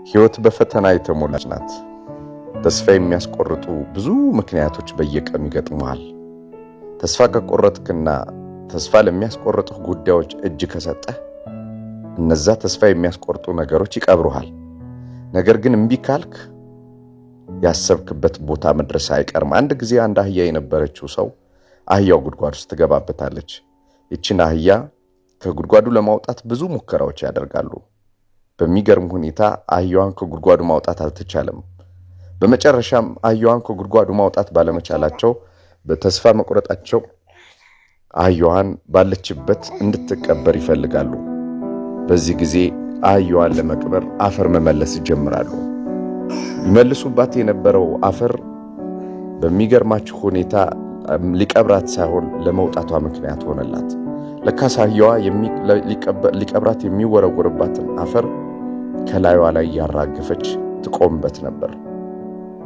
ሕይወት በፈተና የተሞላች ናት። ተስፋ የሚያስቆርጡ ብዙ ምክንያቶች በየቀኑ ይገጥሙሃል። ተስፋ ከቆረጥክና ተስፋ ለሚያስቆርጡህ ጉዳዮች እጅ ከሰጠህ እነዛ ተስፋ የሚያስቆርጡ ነገሮች ይቀብሩሃል። ነገር ግን እምቢ ካልክ ያሰብክበት ቦታ መድረስ አይቀርም። አንድ ጊዜ አንድ አህያ የነበረችው ሰው አህያው ጉድጓድ ውስጥ ትገባበታለች። ይችን አህያ ከጉድጓዱ ለማውጣት ብዙ ሙከራዎች ያደርጋሉ። በሚገርም ሁኔታ አህያዋን ከጉድጓዱ ማውጣት አልተቻለም። በመጨረሻም አህያዋን ከጉድጓዱ ማውጣት ባለመቻላቸው በተስፋ መቁረጣቸው አህያዋን ባለችበት እንድትቀበር ይፈልጋሉ። በዚህ ጊዜ አህያዋን ለመቅበር አፈር መመለስ ይጀምራሉ። ይመልሱባት የነበረው አፈር በሚገርማችሁ ሁኔታ ሊቀብራት ሳይሆን ለመውጣቷ ምክንያት ሆነላት። ለካስ አህያዋ ሊቀብራት የሚወረወርባትን አፈር ከላይዋ ላይ ያራገፈች ትቆምበት ነበር።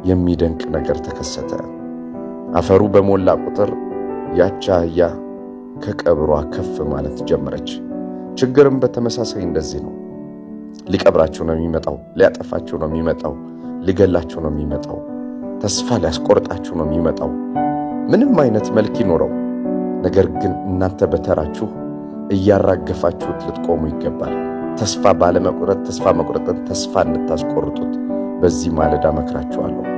የሚደንቅ ነገር ተከሰተ። አፈሩ በሞላ ቁጥር ያች አህያ ከቀብሯ ከፍ ማለት ጀመረች። ችግርም በተመሳሳይ እንደዚህ ነው። ሊቀብራችሁ ነው የሚመጣው፣ ሊያጠፋችሁ ነው የሚመጣው፣ ሊገላችሁ ነው የሚመጣው፣ ተስፋ ሊያስቆርጣችሁ ነው የሚመጣው። ምንም አይነት መልክ ይኖረው፣ ነገር ግን እናንተ በተራችሁ እያራገፋችሁት ልትቆሙ ይገባል። ተስፋ ባለመቁረጥ ተስፋ መቁረጥን ተስፋ እንታስቆርጡት በዚህ ማለዳ መክራችኋለሁ።